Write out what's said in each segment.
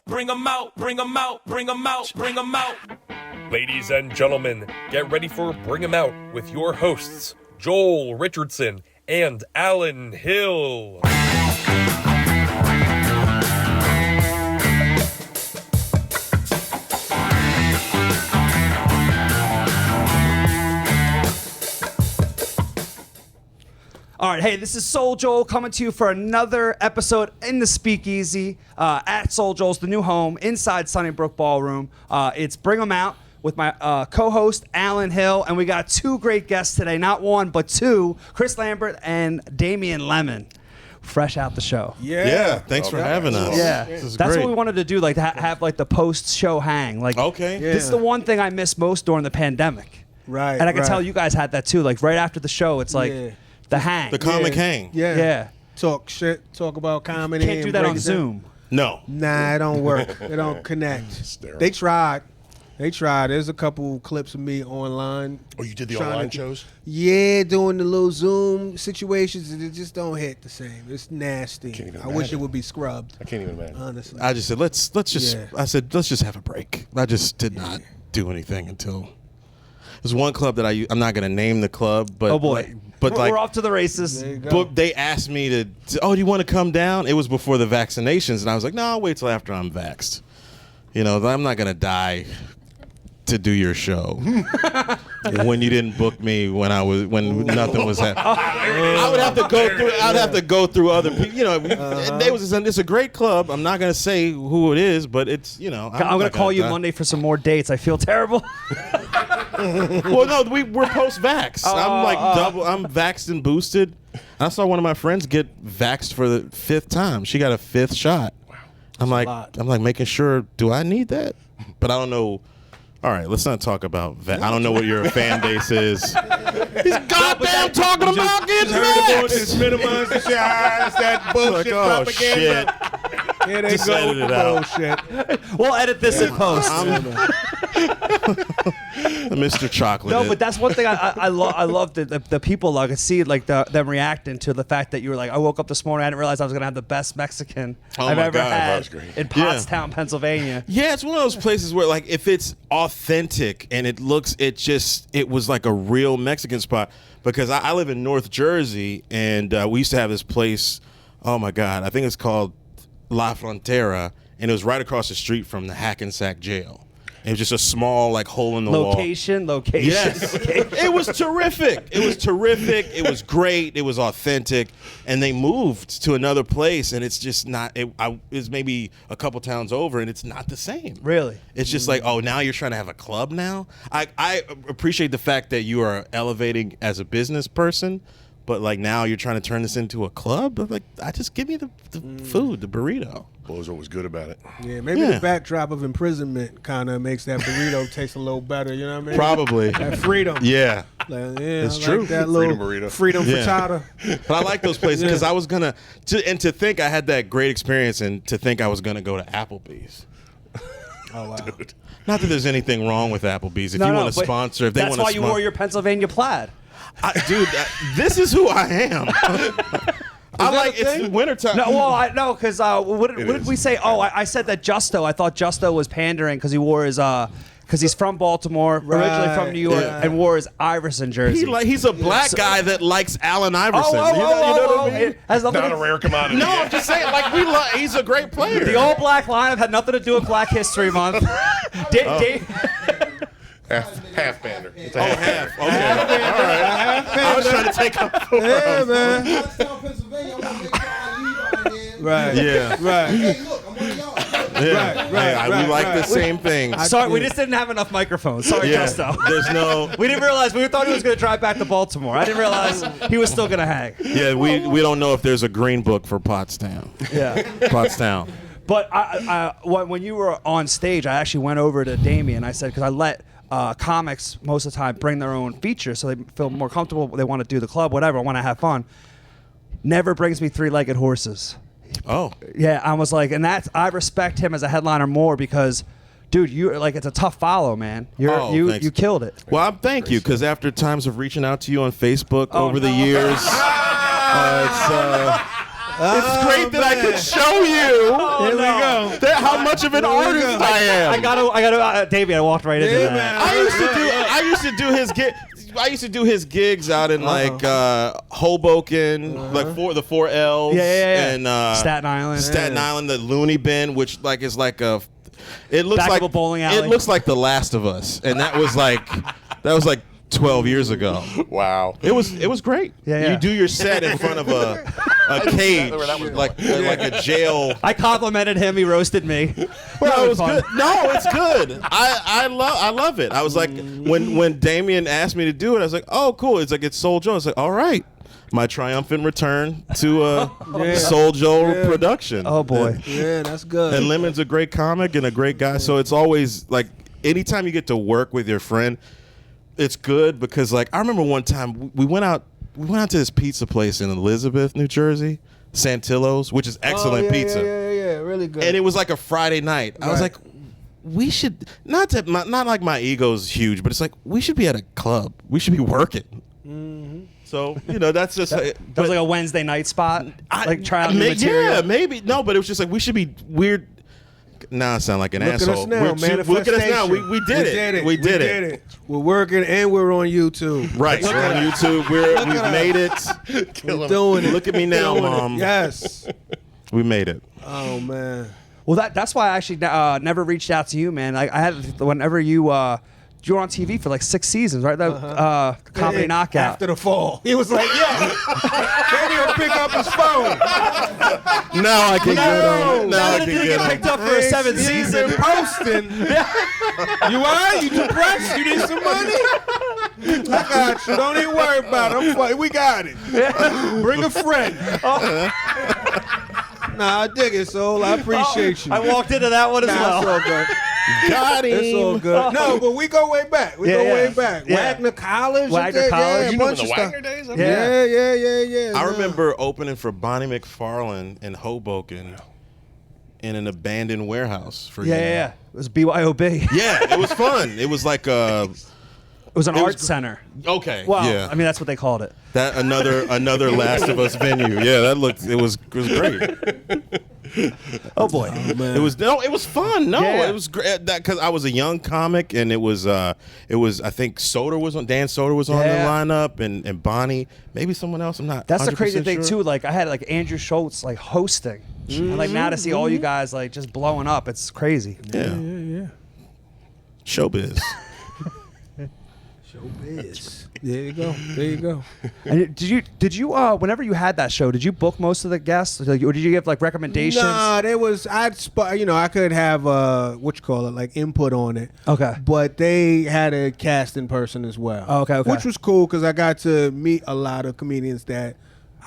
bring 'em out, bring 'em out, bring 'em out, bring 'em out. Ladies and gentlemen, get ready for Bring 'em Out with your hosts, Joel Richardson and Alan Hill. All right, hey, this is SoulJoel coming to you for another episode in the Speakeasy at SoulJoel's, the new home, inside Sunnybrook Ballroom. It's Bring 'em Out with my co-host, Alan Hill, and we got two great guests today, not one, but two, Chris Lamberth and Damien Lemon, fresh out the show. Yeah, thanks for having us. Yeah, This is that's great. what we wanted to do, like to have like the post-show hang. Like, Okay. This is the one thing I missed most during the pandemic. Right. And I can right. tell you guys had that too. Like right after the show, it's like the hang. The comic hang. Yeah. Yeah. Talk shit. Talk about comedy. Can't do and that break on it Zoom. No. down. Nah, it don't work. It don't connect. They tried. There's a couple clips of me online. Oh, you did the trying online to- shows? Yeah, doing the little Zoom situations, and it just don't hit the same. It's nasty. Can't even I wish it imagine. would be scrubbed. I can't even imagine. Honestly. I just said let's just Yeah. I said let's just have a break. I just did not do anything until there's one club that I'm not gonna name the club, but Oh boy. We're off to the races. There you go. but they asked me to do you want to come down? It was before the vaccinations, and I was like, no, I'll wait till after I'm vaxxed. You know, I'm not gonna die to do your show when you didn't book me when nothing was happening. I would have to go through. I'd have to go through other people. You know, it's a great club. I'm not gonna say who it is, but it's I'm gonna call you Monday for some more dates. I feel terrible. Well, no, we're post-vax. I'm like double. I'm vaxxed and boosted. I saw one of my friends get vaxxed for the 5th time. She got a 5th shot. Wow. I'm like making sure. Do I need that? But I don't know. All right, let's not talk about that. I don't know what your fan base is. He's goddamn talking about getting vaxxed. Minimize the shots, that bullshit Like, oh, shit. Here they Just go edit with it the out. bullshit. We'll edit this in post. Mr. Chocolate. No, but that's one thing I love the people. I could see like them reacting to the fact that you were like, I woke up this morning, I didn't realize I was gonna have the best Mexican I've my ever God, had that's great. in Pottstown, Pennsylvania. Yeah, it's one of those places where, like, if it's authentic and it was like a real Mexican spot. Because I live in North Jersey, and we used to have this place. Oh my God, I think it's called La Frontera, and it was right across the street from the Hackensack jail. It was just a small, like, hole in the wall. Location. Yes. It was terrific. It was great. It was authentic. And they moved to another place, and it's just not, it's maybe a couple towns over, and it's not the same. Really? It's just like, oh, now you're trying to have a club now? I appreciate the fact that you are elevating as a business person, but like now you're trying to turn this into a club? Like, I just give me the food, the burrito. Bozo was good about it. Yeah, maybe Yeah. the backdrop of imprisonment kind of makes that burrito taste a little better. You know what I mean? Probably. That freedom. Yeah. Like, It's I true. Like that Freedom little burrito. freedom Yeah. frittata. But I like those places because I was to think I had that great experience and to think I was going to go to Applebee's. Oh wow. Dude. Not that there's anything wrong with Applebee's. If you want to but sponsor, if they want that's to why you wore your Pennsylvania plaid. Dude, this is who I am. I like it's wintertime. No, well, because what did is. we say? Oh, I said that Justo. I thought Justo was pandering because he wore his because he's from Baltimore, originally from New York, Yeah. and wore his Iverson jersey. He's a black guy that likes Allen Iverson. You know what I mean? It has nothing Not to- a rare commodity. No, I'm just saying, like he's a great player. The all black lineup had nothing to do with Black History Month. Half bander. It's a half. Okay. All right. I was trying to take up. Yeah, man. Right. Yeah. Right. Hey, look, I'm one of y'all. We like the same thing. Sorry, we just didn't have enough microphones. Sorry, Justo. There's no. We didn't realize. We thought he was going to drive back to Baltimore. I didn't realize he was still going to hang. Yeah, we don't know if there's a green book for Pottstown. Yeah. Pottstown. But when you were on stage, I actually went over to Damien. I said, because I let comics most of the time bring their own features so they feel more comfortable. They want to do the club, whatever, want to have fun. Never brings me three-legged horses. Oh. Yeah, I was like, and that's, I respect him as a headliner more because, dude, you're like, it's a tough follow, man. Thanks. You killed it. Well, thank you, because after times of reaching out to you on Facebook over the years, It's great that I can show you Here we go. how much of an artist I am. I gotta, Damien, I walked right into Yeah, that. man. I used to do his gig. I used to do his gigs out in like Hoboken, like the 4 L's, and Staten Island, Staten Island, the Looney Bin, which like is like a. It looks Back like of a bowling alley. It looks like The Last of Us, and that was like 12 years ago. Wow. It was great. Yeah. You do your set in front of a cage, like a jail. I complimented him. He roasted me. Well, it was good. No, it's good. I love it. I was like, when Damien asked me to do it, I was like, oh, cool. It's like it's SoulJoel. I was like, all right, my triumphant return to SoulJoel production. Oh boy. Yeah, that's good. And Lemon's a great comic and a great guy. So it's always like anytime you get to work with your friend, it's good because like I remember one time we went out to this pizza place in Elizabeth, New Jersey, Santillo's, which is excellent pizza. Yeah, really good. And it was like a Friday night. I was like, we should not like my ego's huge, but it's like we should be at a club. We should be working. Mm-hmm. So that's just That was like a Wednesday night spot. Like try out new material. Yeah, maybe but it was just like we should be weird. Now I sound like an asshole. Look at us now, Look at us now. We did it. We did it. We're working and we're on YouTube. Right. We're on YouTube. We've made it. We're doing it. Look at me now, Mom. Yes. We made it. Oh man. Well, that's why I actually never reached out to you, man. I had whenever you were on TV for like 6 seasons, right? That Comedy Knockout. After the fall, he was like, "Yeah." Maybe he'll pick up his phone. Now I can get on. Now I can get on. picked up for a 7th He's season. been posting. You are? You depressed? You need some money? I got you. Don't even worry about it. I'm fine. We got it. Bring a friend. Nah, I dig it, Soul. I appreciate you. I walked into that one as Nah, it's well. all good. Got him. It's all good. No, but we go way back. We go way back. Yeah. Wagner College. Wagner and College. Yeah, You a bunch of stuff. Wagner days? Yeah. I remember opening for Bonnie McFarlane in Hoboken in an abandoned warehouse for Yeah. It was BYOB. Yeah, it was fun. It was like It was an art center. okay. Well, yeah. I mean that's what they called it. That another Last of Us venue. Yeah, it was great. Oh boy. It was fun. No, Yeah. it was great because I was a young comic and it was I think Soder was on Dan Soder was on the lineup and Bonnie, maybe someone else. I'm not. That's the 100% crazy thing sure. too. Like I had like Andrew Schultz like hosting, and like now to see all you guys like just blowing up, it's crazy. Yeah. Showbiz. Showbiz. There you go. And did you whenever you had that show, did you book most of the guests, like, or did you give like recommendations? Nah, I could have like input on it. Okay. But they had a casting person as well. Oh, okay. Which was cool because I got to meet a lot of comedians that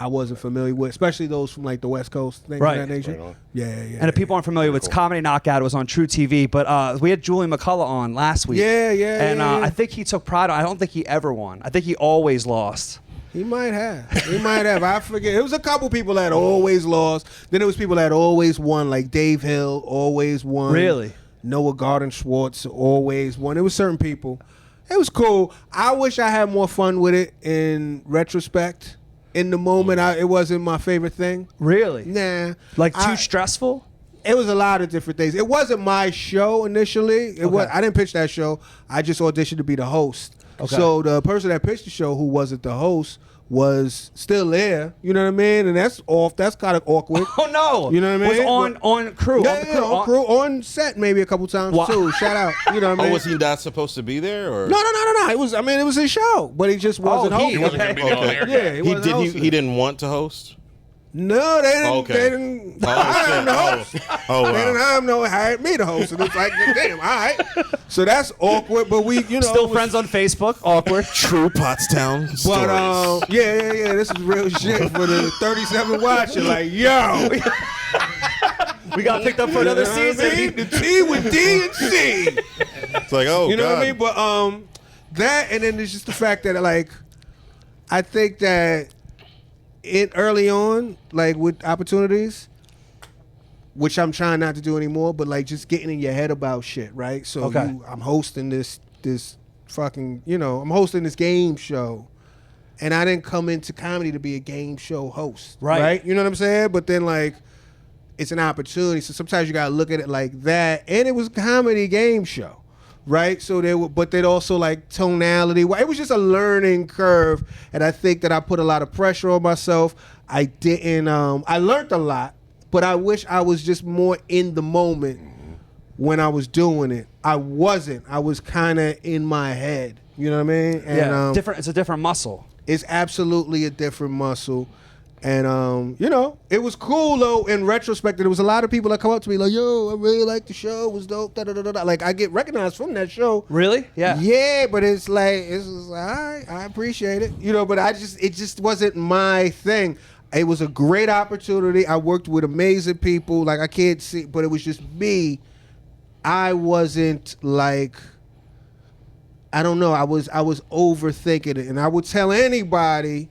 I wasn't familiar with, especially those from like the West Coast, things Right. of that nature. Right on. Yeah. And if people aren't familiar with Comedy Knockout, it was on True TV. But we had Julian McCullough on last week. Yeah. And yeah. I think he took pride on. I don't think he ever won. I think he always lost. He might have. I forget. It was a couple people that always lost. Then it was people that always won, like Dave Hill always won. Really? Noah Garden Schwartz always won. It was certain people. It was cool. I wish I had more fun with it in retrospect. In the moment, it wasn't my favorite thing. Really? Nah. Like too stressful? It was a lot of different things. It wasn't my show initially. I didn't pitch that show. I just auditioned to be the host. Okay. So the person that pitched the show, who wasn't the host, was still there. You know what I mean? And that's kind of awkward. Oh no! You know what I mean? Was on crew. Yeah, on crew, on set maybe a couple times Wow. too. Shout out. You know what I mean? Oh, was he not supposed to be there? Or No. It was his show, but he just wasn't he hosting. wasn't gonna be on air. Yeah, he wasn't hosting. he didn't want to host? No, they didn't. Okay. They didn't. Oh, hire him to host. Oh, They didn't wow. hire him to hire me to host. And it's like, damn, all right. So that's awkward. But we, Still it was- friends on Facebook. Awkward. True Pottstown But stories. yeah. This is real shit for the 37 watching. Like, yo, We got picked up for another you know what I season. mean? The T with D and C. It's like, oh, You know God. what I mean? But that, and then there's just the fact that like, I think that it early on, like with opportunities, which I'm trying not to do anymore, but like just getting in your head about shit, right? So Okay. I'm hosting this fucking, I'm hosting this game show, And I didn't come into comedy to be a game show host. Right. You know what I'm saying? But then, like, it's an opportunity. So sometimes you got to look at it like that. And it was a comedy game show. Right, so but they'd also like tonality. It was just a learning curve, and I think that I put a lot of pressure on myself. I didn't. I learned a lot, but I wish I was just more in the moment when I was doing it. I wasn't. I was kind of in my head. You know what I mean? And, different. It's a different muscle. It's absolutely a different muscle. And, you know, it was cool, though, in retrospect. There was a lot of people that come up to me like, yo, I really like the show. It was dope. Da, da, da, da. Like, I get recognized from that show. Really? Yeah. Yeah, but it's like, all right, I appreciate it. You know, but it just wasn't my thing. It was a great opportunity. I worked with amazing people. Like, I can't see, but it was just me. I wasn't like, I don't know. I was overthinking it. And I would tell anybody,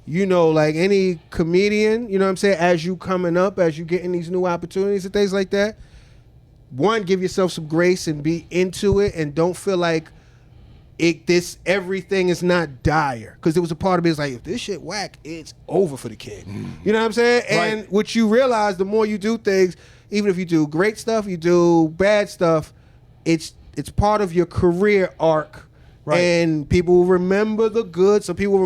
you know, like any comedian, you know what I'm saying, as you coming up, as you getting these new opportunities and things like that, one, give yourself some grace and be into it, and don't feel like everything is not dire. Because there was a part of me that's like, if this shit whack, it's over for the kid. You know what I'm saying? And what you realize, the more you do things, even if you do great stuff, you do bad stuff, it's part of your career arc. Right. And people will remember the good. Some people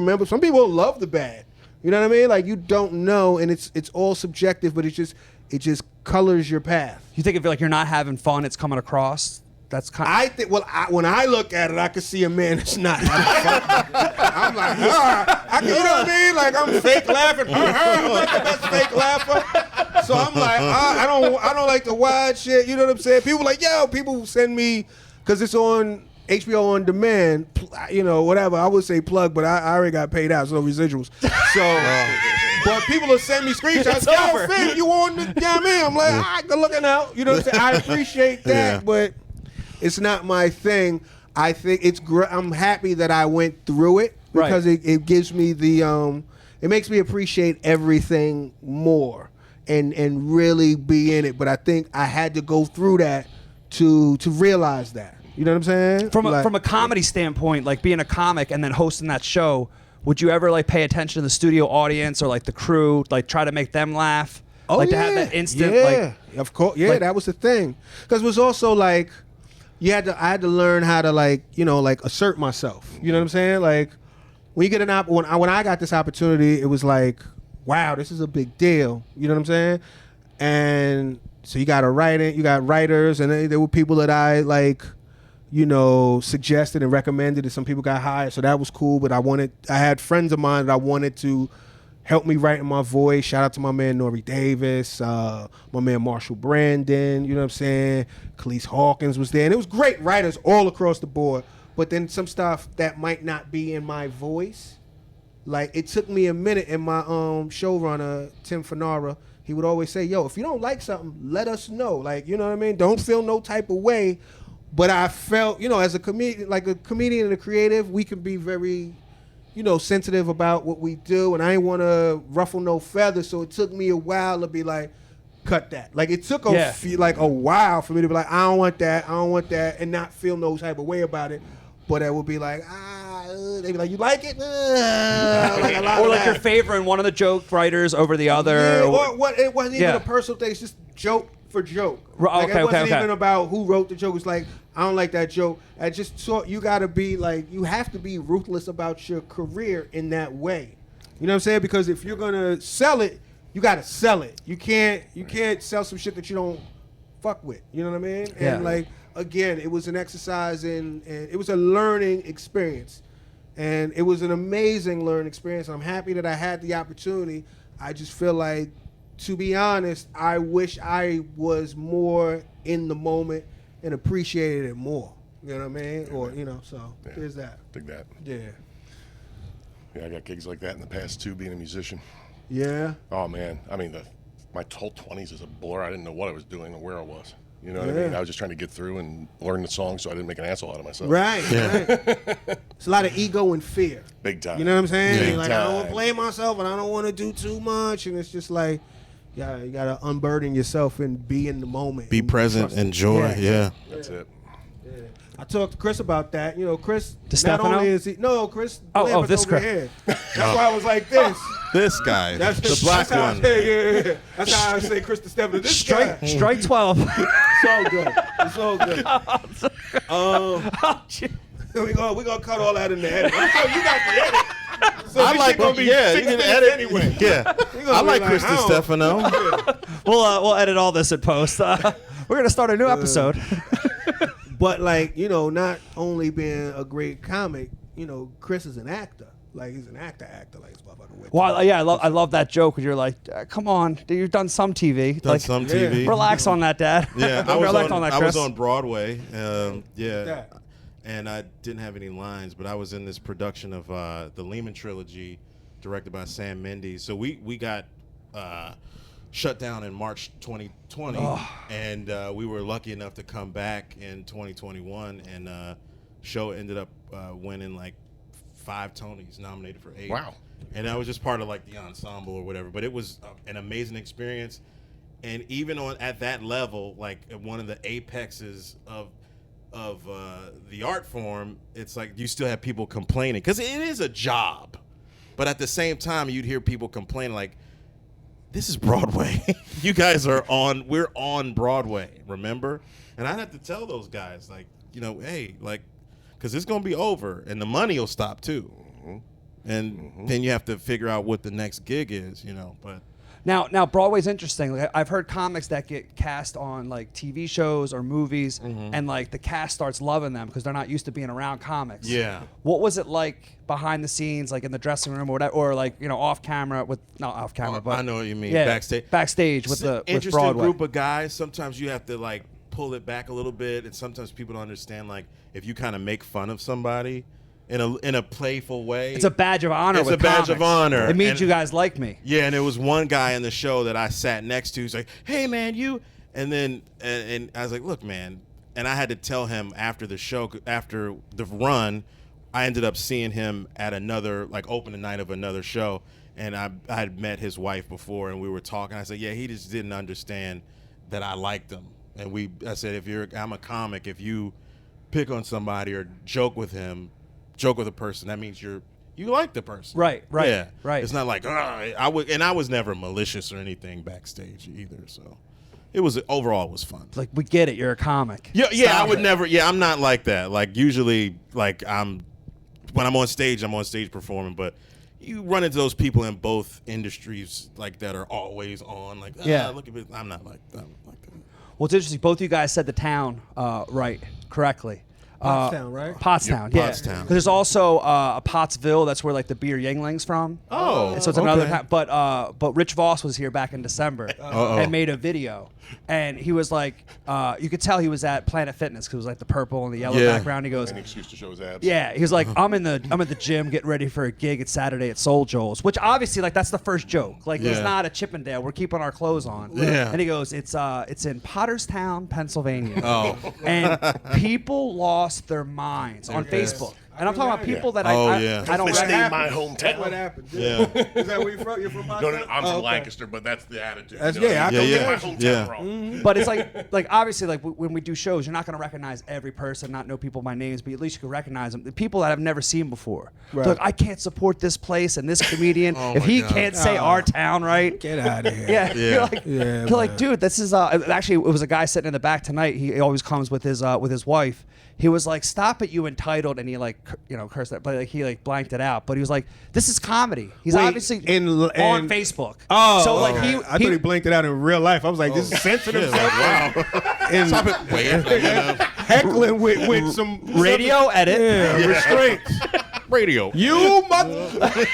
love the bad. You know what I mean? Like, you don't know, and it's all subjective, but it just colors your path. You think if like you're not having fun, it's coming across? That's kind of... I think. Well, when I look at it, I can see a man that's not having fun. I'm like, you know what I mean? Like, I'm fake laughing. I'm like the best fake laugher. So I'm like, I don't like the wild shit. You know what I'm saying? People like, yo, people send me, because it's on HBO on demand, you know, whatever. I would say plug, but I already got paid out, so no residuals. So, but people will send me screenshots. Yo, Finn, you on the, you know what I mean? I'm like, all right, good looking out. You know what I'm saying? I appreciate that, but it's not my thing. I think it's I'm happy that I went through it, because it gives me it makes me appreciate everything more and really be in it. But I think I had to go through that to realize that. You know what I'm saying? From a comedy standpoint, like being a comic and then hosting that show, would you ever like pay attention to the studio audience or like the crew, like try to make them laugh? Oh, like yeah. to have that instant, like, of course, yeah, like, that was the thing. Because it was also like I had to learn how to like, you know, like assert myself. You know what I'm saying? Like when you get when I got this opportunity, it was like, wow, this is a big deal. You know what I'm saying? And so you got to write it. You got writers, and there were people that I like, you know, suggested and recommended, and some people got hired, so that was cool. But I had friends of mine that I wanted to help me write in my voice. Shout out to my man Nori Davis, my man Marshall Brandon, you know what I'm saying? Khalees Hawkins was there, and it was great writers all across the board. But then some stuff that might not be in my voice, like it took me a minute. And my showrunner Tim Fanara, he would always say, yo, if you don't like something, let us know. Like, you know what I mean? Don't feel no type of way. But I felt, you know, as a comedian and a creative, we can be very, you know, sensitive about what we do. And I didn't want to ruffle no feathers. So it took me a while to be like, cut that. Like, it took a while for me to be like, I don't want that, and not feel no type of way about it. But I would be like, they'd be like, you like it? Like or like your favorite and one of the joke writers over the other. Yeah, or what? It wasn't even a personal thing. It's just joke for joke. Like, it wasn't even about who wrote the joke. It's like, I don't like that joke. I just thought you got to be like, you have to be ruthless about your career in that way. You know what I'm saying? Because if you're gonna sell it, you got to sell it. You can't sell some shit that you don't fuck with. You know what I mean? Yeah. And like, again, it was an exercise and it was a learning experience. And it was an amazing learning experience. I'm happy that I had the opportunity. I just feel like, to be honest, I wish I was more in the moment and appreciated it more. You know what I mean? Or, you know, so there's that. Dig that. Yeah. Yeah, I got gigs like that in the past too, being a musician. Yeah. Oh man, I mean, my whole 20s is a blur. I didn't know what I was doing or where I was. You know what I mean? I was just trying to get through and learn the song so I didn't make an asshole out of myself. Right. It's a lot of ego and fear. Big time. You know what I'm saying? Big like, time. I don't want to play myself and I don't want to do too much. And it's just like, you got to unburden yourself and be in the moment. Be present, enjoy. Yeah. That's it. Yeah. I talked to Chris about that. You know, Chris. Not DeStefano? only is he Chris. Oh, Lamberth this over Chris. here. That's why I was like this. This guy, That's the black that's how I one. say, yeah. That's how I say Chris DeStefano. This guy. Strike 12. It's all good. It's all good. Oh, gee. we gonna cut all that in the edit. You got the edit. So I this like shit gonna be you 6 can minutes edit anyway. Yeah, gonna I be like like, Chris I don't- DeStefano. We'll edit all this in post. We're gonna start a new episode. But like, you know, not only being a great comic, you know, Chris is an actor. Like he's an actor. Like this motherfucker. With Well, yeah, I love that joke when you're like, come on, you've done some TV. Done like, some TV. relax on that, Dad. Yeah, Relax on that, I Chris. was on Broadway. Yeah, that? and I didn't have any lines, but I was in this production of the Lehman trilogy, directed by Sam Mendes. So we got shut down in March 2020, and we were lucky enough to come back in 2021, and show ended up winning like 5 Tonys, nominated for 8. Wow. And I was just part of like the ensemble or whatever, but it was an amazing experience. And even at that level, like at one of the apexes of the art form, it's like you still have people complaining because it is a job, but at the same time you'd hear people complain like, "This is Broadway. You guys we're on Broadway, remember?" And I'd have to tell those guys like, you know, hey, like, because it's gonna be over and the money will stop too, and then you have to figure out what the next gig is, you know, but. Now Broadway's interesting. Like, I've heard comics that get cast on like TV shows or movies, and like the cast starts loving them because they're not used to being around comics. Yeah. What was it like behind the scenes, like in the dressing room or whatever, or like off camera with not off camera, but I know what you mean. yeah, Backstage with It's an with interesting Broadway. group of guys. Sometimes you have to like pull it back a little bit, and sometimes people don't understand like if you kind of make fun of somebody in a playful way. It's a badge of honor. It's with a badge of comics. honor. It means And- you guys like me. Yeah, and there was one guy in the show that I sat next to. He's like, "Hey, man, you," and then and I was like, "Look, man," and I had to tell him after the show, after the run, I ended up seeing him at another like opening night of another show, and I had met his wife before, and we were talking. I said, "Yeah, he just didn't understand that I liked him," and I said, I'm a comic. If you pick on somebody or joke with a person, that means you like the person. Right, Yeah. right. It's not like, I was never malicious or anything backstage either. So overall it was fun. Like, we get it. You're a comic. Yeah, Stop I would it. never. Yeah, I'm not like that. Like usually, like when I'm on stage performing. But you run into those people in both industries like that are always on. Like, Yeah. look at it. I'm not like that. Well, it's interesting. Both of you guys said the town correctly. Pottstown, right? Pottstown, Yeah, yeah. Pottstown. 'Cause there's also a Pottsville. That's where like the beer Yingling's from. Oh, And so it's another okay. town. But Rich Voss was here back in December and made a video. And he was like, you could tell he was at Planet Fitness because it was like the purple and the yellow Yeah. background. He goes, Any excuse to show his abs. yeah, he was like, I'm at the gym getting ready for a gig. It's Saturday at SoulJoel's, which obviously like that's the first joke. Like it's Yeah. not a Chippendale. We're keeping our clothes on. Yeah. And he goes, it's in Potterstown, Pennsylvania. Oh. And people lost their minds on Facebook. And I'm talking about people that I yeah. don't This recognize. ain't my That's hometown. what happened. Yeah. Is that where you're from? You're from No, Pottstown? I'm Oh, from okay. Lancaster, but that's the attitude. That's- you know yeah, what I I mean? don't Get get my it. hometown Yeah. wrong. But it's like obviously like when we do shows, you're not going to recognize every person, not know people by names, but at least you can recognize them. The people that I've never seen before. Right. They're like, I can't support this place and this comedian if my he God. can't say our town right. Get out of here. Yeah, Yeah. You're like, Yeah, you're like, man. dude, this is actually it was a guy sitting in the back tonight. He always comes with his wife. He was like, "Stop it, you entitled," and he like cursed that, but like he like blanked it out. But he was like, "This is comedy." He's Wait, obviously in- on Facebook. Oh, so like okay. I thought he blinked it out in real life. I was like, this is censored himself. Wow. And Stop it. Wait. heckling with some radio edit. Yeah, restraints. Radio. You mother.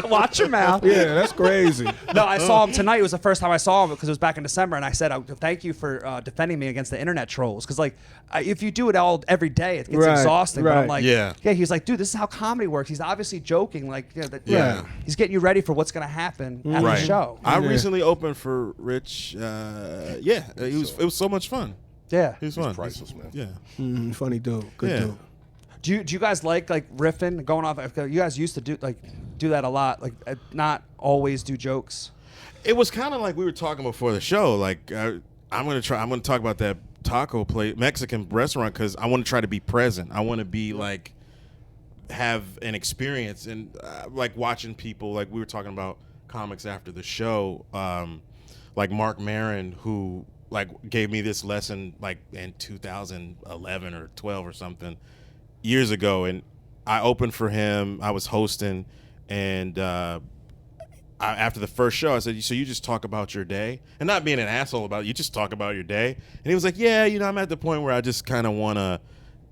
Watch your mouth. Yeah, that's crazy. No, I saw him tonight. It was the first time I saw him because it was back in December, and I said, "Thank you for defending me against the internet trolls." Because like, if you do it every day, it gets Right, exhausting. But I'm right. like, Yeah. He was like, "Dude, this is how comedy works." He's obviously joking. Like, Yeah. he's getting you ready for what's gonna happen at Right. the show. I recently opened for Rich. It was so much fun. Yeah. It was fun. priceless, man. Yeah. Funny dude. Good Yeah. dude. Do you guys like riffing, going off? You guys used to do that a lot. Like, not always do jokes. It was kind of like we were talking before the show. Like I'm gonna talk about that Mexican restaurant because I want to try to be present. I want to be like have an experience and like watching people. Like we were talking about comics after the show, like Mark Maron, who like gave me this lesson like in 2011 or 12 or something years ago, and I opened for him. I was hosting, and after the first show, I said, "So you just talk about your day, and not being an asshole about it. You just talk about your day." And he was like, "Yeah, I'm at the point where I just kind of want to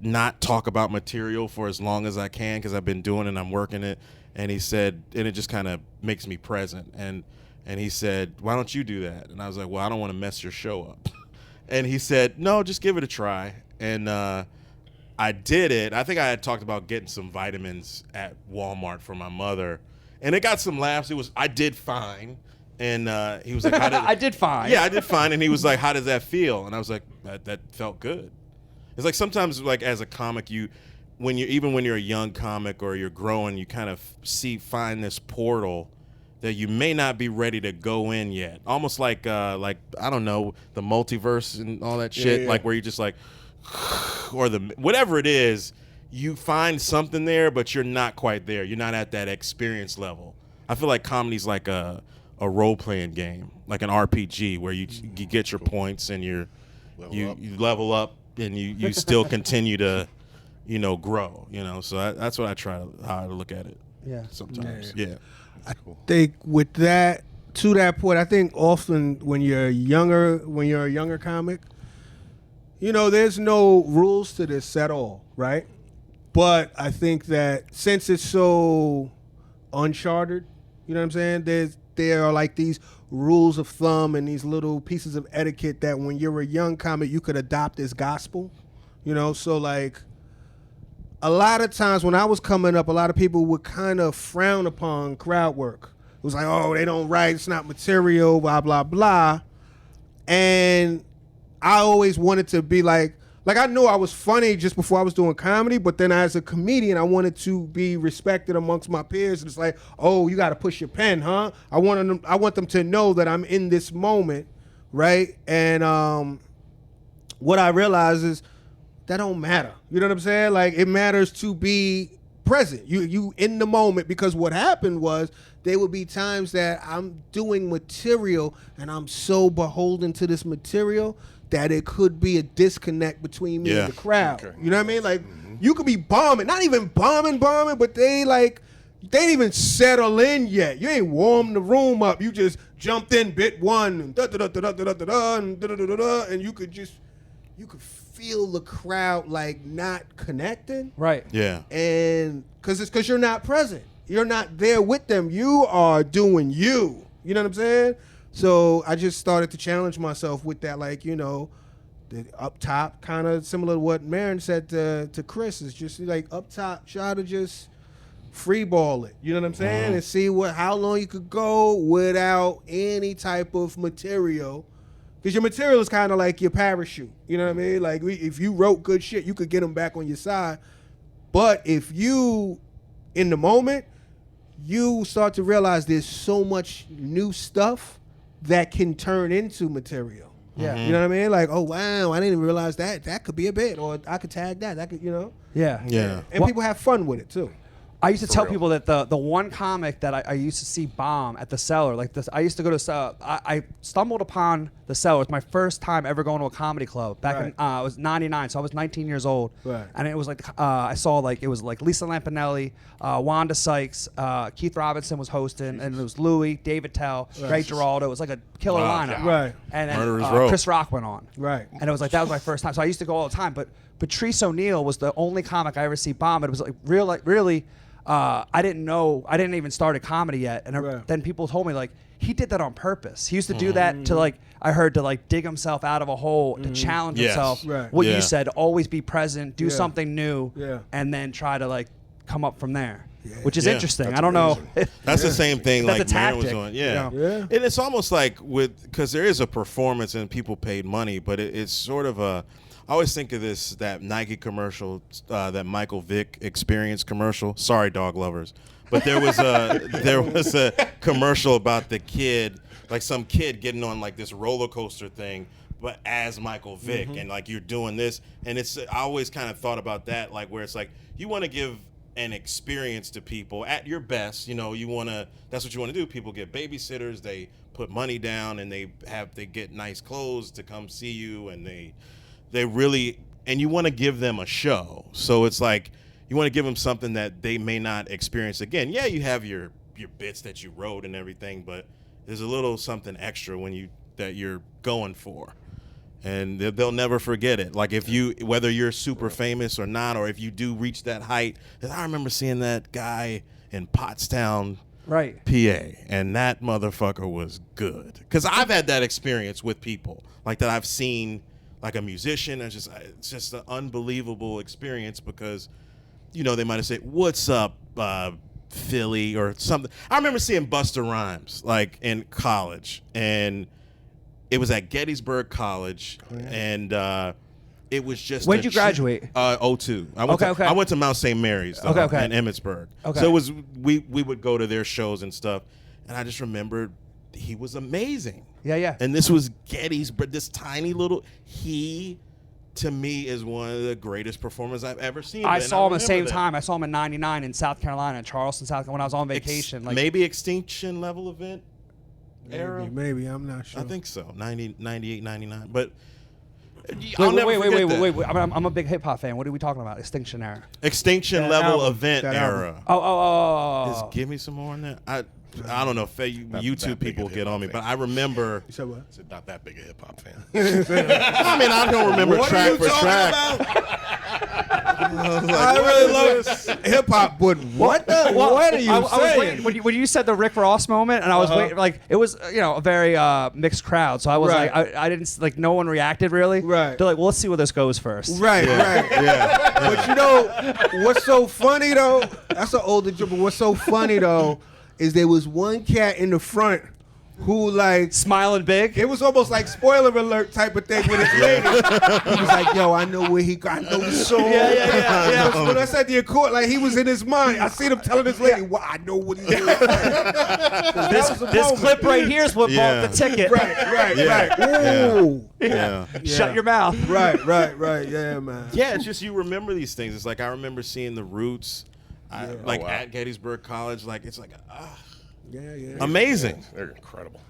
not talk about material for as long as I can because I've been doing it and I'm working it." And he said, and it just kind of makes me present. And he said, "Why don't you do that?" And I was like, "Well, I don't want to mess your show up." And he said, "No, just give it a try." And I did it. I think I had talked about getting some vitamins at Walmart for my mother. And it got some laughs. I did fine. And he was like, I did fine. Yeah, I did fine. And he was like, "How does that feel?" And I was like, that felt good. It's like sometimes like as a comic, when you're a young comic or you're growing, you kind of find this portal that you may not be ready to go in yet. Almost like I don't know, the multiverse and all that shit, like where you're just like, or whatever it is, you find something there, but you're not quite there. You're not at that experience level. I feel like comedy's like a role-playing game, like an RPG where you get your points and you level up and you still continue to, grow, So that's what I try how to look at it. Yeah. Sometimes. Yeah. I think with that, to that point, I think often when you're a younger comic, there's no rules to this at all, right? But I think that since it's so uncharted, you know what I'm saying? There are like these rules of thumb and these little pieces of etiquette that when you're a young comic, you could adopt as gospel, So like a lot of times when I was coming up, a lot of people would kind of frown upon crowd work. It was like, oh, they don't write, it's not material, blah, blah, blah. And I always wanted to be like I knew I was funny just before I was doing comedy, but then as a comedian, I wanted to be respected amongst my peers. And it's like, oh, you got to push your pen, huh? I want them to know that I'm in this moment, right? And what I realized is that don't matter. You know what I'm saying? Like it matters to be present. You in the moment, because what happened was there would be times that I'm doing material and I'm so beholden to this material that it could be a disconnect between me and the crowd. Okay. You know what I mean? Like you could be bombing, not even bombing, but they ain't even settle in yet. You ain't warmed the room up. You just jumped in bit one and and you could feel the crowd like not connecting. Right. Yeah. And because you're not present. You're not there with them. You are doing you. You know what I'm saying? So I just started to challenge myself with that, the up top, kind of similar to what Marin said to Chris, is just like up top, try to just free ball it. You know what I'm saying? And see how long you could go without any type of material. Because your material is kind of like your parachute. You know what I mean? Like if you wrote good shit, you could get them back on your side. But if you, in the moment, you start to realize there's so much new stuff that can turn into material. Yeah. You know what I mean? Like, oh, wow, I didn't even realize that could be a bit, or I could tag that could, Yeah. Yeah. And people have fun with it, too. I used to tell people that the one comic that I used to see bomb at the Cellar, like this, I used to go to I stumbled upon the Cellar. It was my first time ever going to a comedy club back in it was 99, so I was 19 years old. Right. And it was like I saw it was like Lisa Lampanelli, Wanda Sykes, Keith Robinson was hosting, and it was Louis, David Tell, Greg Giraldo. It was like a killer lineup. Right. And Murderers then Row. Chris Rock went on. Right. And it was like that was my first time. So I used to go all the time. But Patrice O'Neal was the only comic I ever see bomb. It was like really. I didn't know. I didn't even start a comedy yet, and then people told me he did that on purpose. He used to do that to I heard to dig himself out of a hole to challenge himself. Right. What you said, always be present, do something new, Yeah. and then try to come up from there, which is Yeah. interesting. That's I don't know. That's the same thing That's like a Marin was tactic, doing. Yeah. Yeah. And it's almost like because there is a performance and people paid money, but it's sort of I always think of that Nike commercial, that Michael Vick Experience commercial. Sorry, dog lovers. But there was a commercial about the kid, like some kid getting on this roller coaster thing, but as Michael Vick, and like you're doing this, and I always kind of thought about that, like where it's like you want to give an experience to people at your best. You know, that's what you want to do. People get babysitters, they put money down, and they get nice clothes to come see you, and they really, and you want to give them a show. So it's like you want to give them something that they may not experience again. Yeah, you have your bits that you wrote and everything, but there's a little something extra that you're going for. And they'll never forget it. Like whether you're super famous or not, or if you do reach that height. I remember seeing that guy in Pottstown, Right. PA, and that motherfucker was good. Because I've had that experience with people like that. I've seen like a musician. It's just an unbelievable experience because, you know, they might have said, "What's up, Philly?" or something. I remember seeing Busta Rhymes like in college, and it was at Gettysburg College, and it was just. When did you graduate? 02. I went to Mount St. Mary's though, in Emmitsburg. Okay. So it was we would go to their shows and stuff, and I just remembered he was amazing. Yeah. And this was Gettysburg, this tiny little. He, to me, is one of the greatest performers I've ever seen. I saw him the same time. I saw him in '99 in South Carolina, in Charleston, South Carolina, when I was on vacation. Maybe Extinction Level event. Era? Maybe, I'm not sure. I think so. 90, 98, 99. But Wait. I'm a big hip hop fan. What are we talking about? Extinction era. Extinction Level event era. Oh. Give me some more on that. I don't know if YouTube people get on me, but I remember. You said what? I said not that big a hip hop fan. I mean, I don't remember track for track. I really love hip hop, but what are you I was saying? waiting, when you said the Rick Ross moment, and I was waiting, like it was a very mixed crowd, so I was Right. like I didn't like no one reacted really. Right. They're like, well, let's see where this goes first. Right. Yeah. But you know what's so funny though? That's an older joke. But what's so funny though is there was one cat in the front who like Smiling big. it was almost like spoiler alert type of thing with his lady. He was like, "Yo, I know where he got. I know the song." Yeah. When I said to your court, like he was in his mind. I seen him telling his lady, "Well, I know what he's doing." This clip right here is what bought the ticket. Right. Ooh. Yeah. Shut your mouth. Right. Yeah, man. Yeah, it's just you remember these things. It's like I remember seeing the Roots, at Gettysburg College. Like it's like, Yeah. amazing. They're incredible.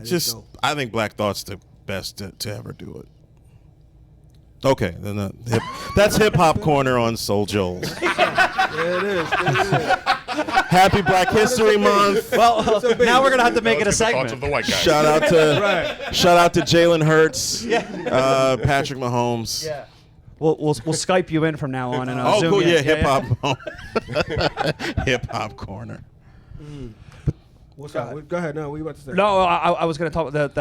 Just I think Black Thought's the best to ever do it. Okay, then that's Hip Hop Corner on SoulJoel. Yeah, it is. Happy Black History Month. Well, now we're gonna have to make it a Thoughts of segment. the white guy. Shout out to Jalen Hurts, Patrick Mahomes. Yeah. We'll Skype you in from now on and Zoom cool. in. Yeah, Hip Hop. Hip Hop Corner. What's up? Go ahead. No, what you about to say? No, I was going to talk about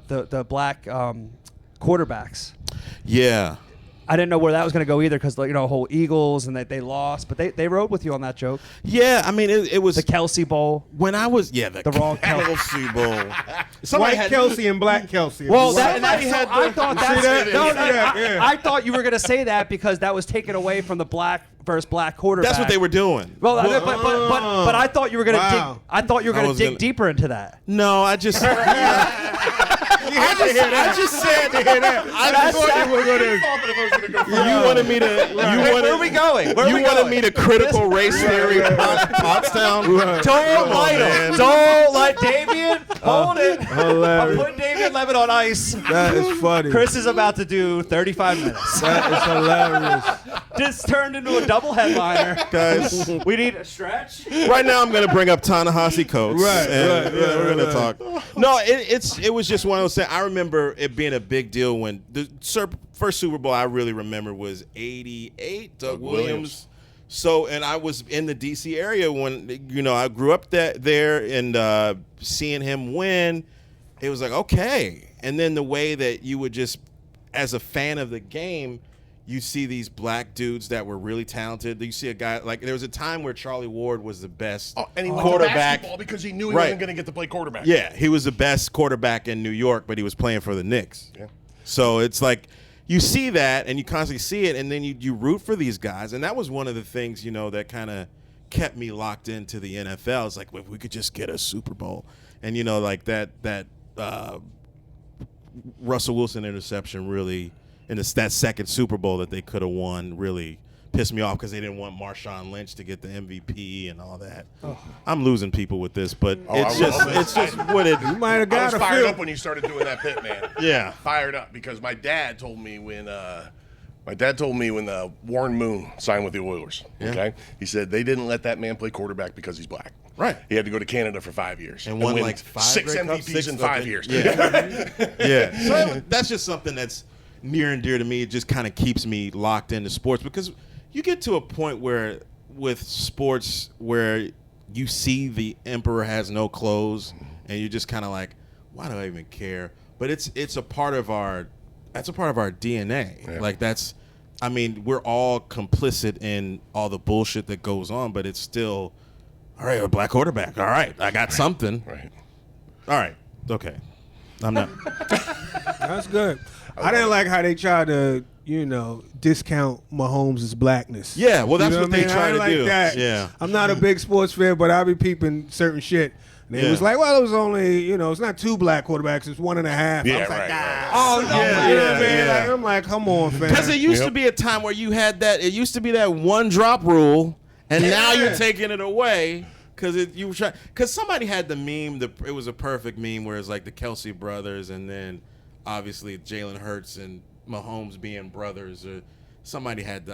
the black quarterbacks. Yeah. I didn't know where that was going to go either because whole Eagles and that they lost, but they rode with you on that joke. Yeah, I mean it was The Kelsey Bowl. when I was the wrong Kelsey Bowl. White Kelsey and Black Kelsey. Well, I thought you were going to say that because that was taken away from the black versus black quarterback. That's what they were doing. Well, but I thought you were going to dig. I thought you were going to dig deeper into that. No, I just I just said to hear that. I thought you were gonna. You wanted me to. Where are we going? You wanted me to critical race theory Pottstown. Don't light him. Don't let Damien hold it. Hilarious. I'm putting Damien Levin on ice. That is funny. Chris is about to do 35 minutes. That is hilarious. This turned into a double headliner. Guys, We need a stretch. right now I'm going to bring up Ta-Nehisi Coates. Right, We're going to talk. No, it was just one of those things. I remember it being a big deal when the first Super Bowl I really remember was '88. Doug Williams. So, and I was in the D.C. area when I grew up there, and seeing him win, it was like okay. And then the way that you would just, as a fan of the game, you see these black dudes that were really talented. You see a guy like there was a time where Charlie Ward was the best And he went to quarterback basketball because he knew he wasn't going to get to play quarterback. Yeah, he was the best quarterback in New York, but he was playing for the Knicks. Yeah. So it's like you see that and you constantly see it, and then you root for these guys. And that was one of the things, that kind of kept me locked into the NFL. It's like, if we could just get a Super Bowl. And, like that Russell Wilson interception really, in that second Super Bowl that they could have won, really pissed me off because they didn't want Marshawn Lynch to get the MVP and all that. I'm losing people with this, but it's just what it. You might have I got was a fired few. up when you started doing that bit, man. Yeah. Fired up because my dad told me when Warren Moon signed with the Oilers. Yeah. Okay, he said they didn't let that man play quarterback because he's black. Right. He had to go to Canada for 5 years And won win like 5 six Grey Cups, MVPs 6 in 5 okay. years. Yeah. Yeah. So that's just something that's near and dear to me. It just kind of keeps me locked into sports because you get to a point where with sports where you see the emperor has no clothes and you're just kind of like, why do I even care? But it's a part of our DNA. Yeah. Like I mean, we're all complicit in all the bullshit that goes on, but it's still, all right, a black quarterback. All right, I got something. Right. All right, okay. I'm not. That's good. I didn't like how they tried to, discount Mahomes' blackness. Yeah, well, that's You know what they I mean? try I to ain't like do. That. Yeah. I'm not a big sports fan, but I be peeping certain shit. And it Yeah. was like, well, it was only, it's not 2 black quarterbacks, it's 1.5. I Yeah, was like, right, right. oh no, Yeah, you know what I mean? yeah. Like, I'm like, come on, fam. Because it used Yep. to be a time where you had that. It used to be that one drop rule, and now you're taking it away because somebody had the meme. It was a perfect meme where it's like the Kelsey brothers, and then obviously Jalen Hurts and Mahomes being brothers. Or somebody had the.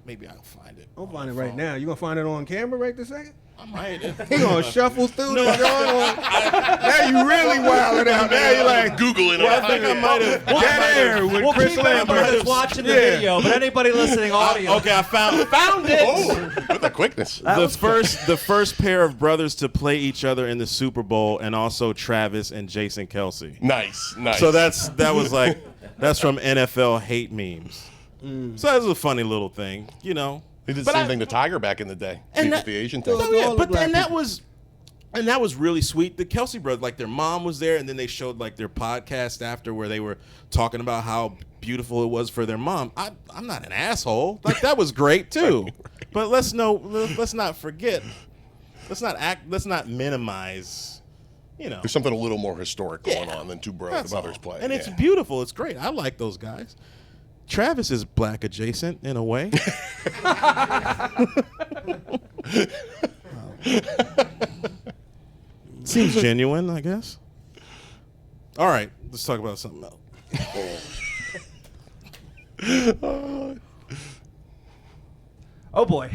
Maybe I'll find it. I'll on find it my right phone. now. You gonna find it on camera right this second? I might. He gonna shuffle through the joint. Now you really wilding out. Now you like Googling. Well, I think I might have. Dead Air with We'll Chris keep everybody Lambert. that's watching the Yeah. video, but anybody listening audio. Okay, I found it. Oh, with the quickness. The first pair of brothers to play each other in the Super Bowl, and also Travis and Jason Kelsey. Nice. So that's from NFL hate memes. So that was a funny little thing, They did the But same I- thing to Tiger back in the day. And With that- the Asian thing. Those Oh yeah, all the but black then that people. was really sweet. The Kelsey brothers, like their mom was there, and then they showed like their podcast after where they were talking about how beautiful it was for their mom. I'm not an asshole. Like that was great too. But let's not forget. Let's not minimize. There's something a little more historic going on than two That's brothers all. play. And it's Yeah. beautiful. It's great. I like those guys. Travis is black adjacent in a way. Seems genuine, I guess. All right, let's talk about something else. Oh boy.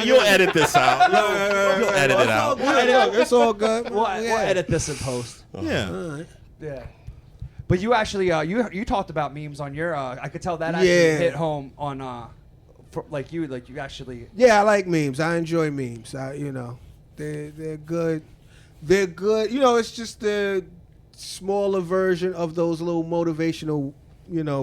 You'll edit this out. You'll edit it out. Look, it's all good. We'll edit this in post. Yeah. Yeah. But you actually you talked about memes on your I could tell that actually Yeah. hit home on like you actually Yeah, I like memes. I enjoy memes. They're good. They're good. It's just the smaller version of those little motivational,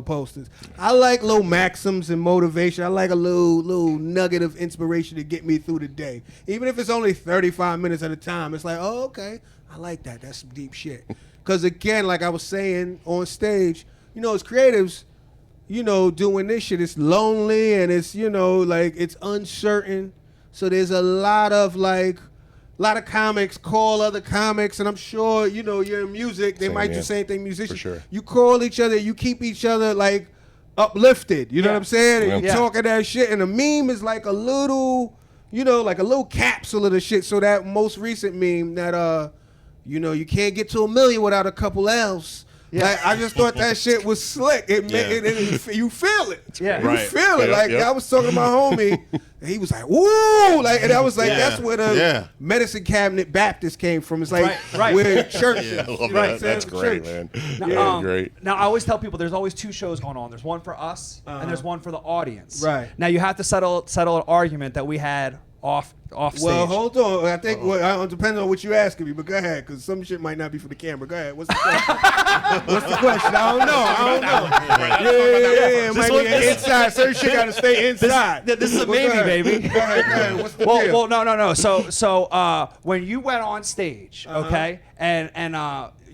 posters. I like little maxims and motivation. I like a little nugget of inspiration to get me through the day. Even if it's only 35 minutes at a time, it's like, oh, okay. I like that. That's some deep shit. Because again, like I was saying on stage, as creatives, doing this shit, it's lonely and it's, it's uncertain. So there's a lot of comics call other comics, and I'm sure, you're in music, they Same, might do yeah. the same thing, musicians. For sure. You call each other, you keep each other, uplifted. You know Yeah. what I'm saying? And Yeah. you talking that shit, and a meme is like a little, like a little capsule of the shit. So that most recent meme that, you can't get to 1 million without a couple L's. Yeah. Like, I just thought that shit was slick. You feel it. Yeah. You Right. feel it. Yeah, Like, yeah. I was talking to my homie, and he was like, woo! Like, and I was like, Yeah. that's where the Yeah. medicine cabinet Baptist came from. It's like, Right. we're church. I love Right. that. That's great, Church. man. Yeah, great. Now I always tell people there's always 2 shows going on. There's one for us and there's one for the audience. Right. Now you have to settle an argument that we had off stage. Well, hold on. I think it depends on what you asking me, but go ahead, because some shit might not be for the camera. Go ahead. What's the question? What's the question? I don't know. Yeah. It might be inside. Certain shit got to stay inside. This is a But go maybe, ahead. baby. Go ahead. What's the deal? Well, no. So when you went on stage, okay, and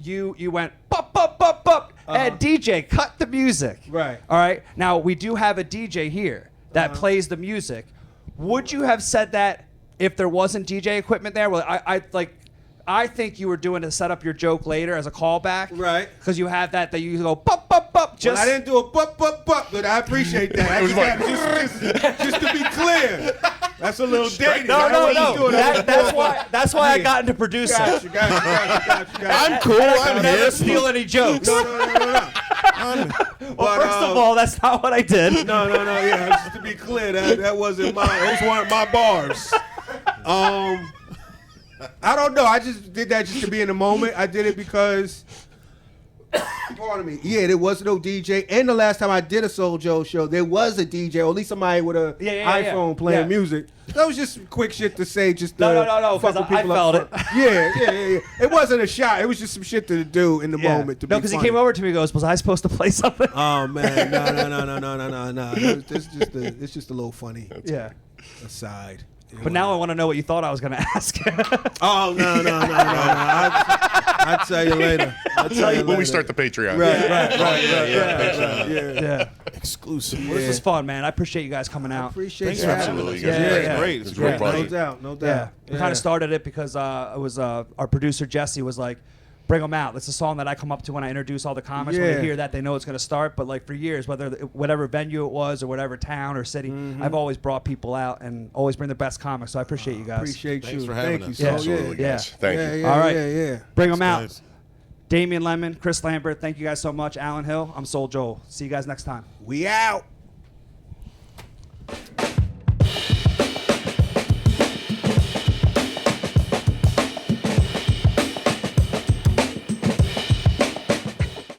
you went pop, and DJ cut the music. Right. All right. Now we do have a DJ here that plays the music. Would you have said that if there wasn't DJ equipment there? Well, I think you were doing to set up your joke later as a callback. Right. Because you have that you go, bup, bup, bup. Well, I didn't do a bup, but I appreciate that. I just to be clear. That's a little dated. No. That's why I Yeah. got into producing. Gotcha. I'm cool. I'm Never here. steal any jokes. No. Well, first of all, that's not what I did. No. Yeah, just to be clear, that wasn't those weren't my bars. I don't know. I just did that just to be in the moment. I did it because, pardon me. Yeah, there was no DJ. And the last time I did a Soul Joe show, there was a DJ, or at least somebody with a iPhone playing music. That was just quick shit to say. Just to no. fuck Because with I people felt up it. front. Yeah. It wasn't a shot. It was just some shit to do in the moment. To No, be because he funny. came over to me and goes, was I supposed to play something? Oh man, no. It's just a little funny Yeah. aside. But now I want to know what you thought I was going to ask. Oh no. I'll tell you later. When we start the Patreon. Right. Yeah. Exclusive. Well, this was fun, man. I appreciate you guys coming out. Appreciate Thanks you for having Absolutely. us. You guys are Yeah. great. It's It's a great great. No project. doubt. No Yeah. doubt. We kind of started it because it was our producer, Jesse, was like, bring them out. That's a song that I come up to when I introduce all the comics. When Yeah. they hear that, they know it's going to start. But like for years, whatever venue it was or whatever town or city, I've always brought people out and always bring the best comics. So I appreciate you guys. Appreciate Thanks you. for having Thank us. you. Yeah. So, Absolutely, Yeah. guys. Thank you. Yeah. All right. Yeah. Bring them out. Nice. Damien Lemon, Chris Lamberth, thank you guys so much. Alan Hill, I'm Soul Joel. See you guys next time. We out.